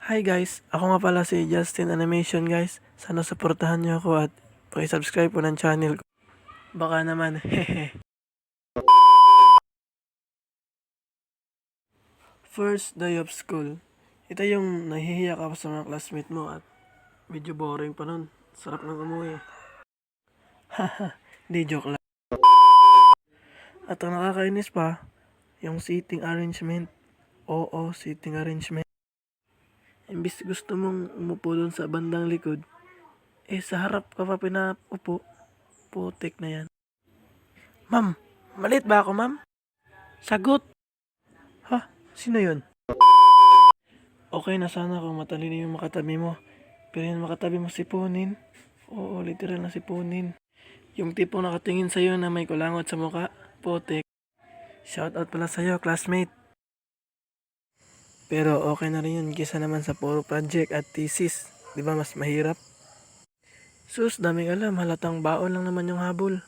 Hi guys, ako nga pala si Justin Animation guys. Sana suportahan niyo ako at paki-subscribe po ng channel ko. Baka naman, hehe. First day of school. Ito yung nahihiya ka pa sa mga classmate mo at medyo boring pa nun. Sarap ng umuwi. Haha, di joke lang. At ang nakakainis pa, yung seating arrangement. Oo, seating arrangement. Imbis gusto mong umupo dun sa bandang likod, sa harap ka pa pinaupo. Putik na yan. Ma'am, malit ba ako ma'am? Sagot! Ha? Sino yun? Okay na sana kung matalino yung makatabi mo. Pero yung makatabi mo sipunin. Oo, literal na sipunin. Yung tipong nakatingin sa'yo na may kulangot sa muka. Putik. Shoutout pala sa'yo, classmate. Pero okay na rin yun kisa naman sa puro project at thesis. Di ba mas mahirap? Sus, daming alam. Halatang baon lang naman yung habol.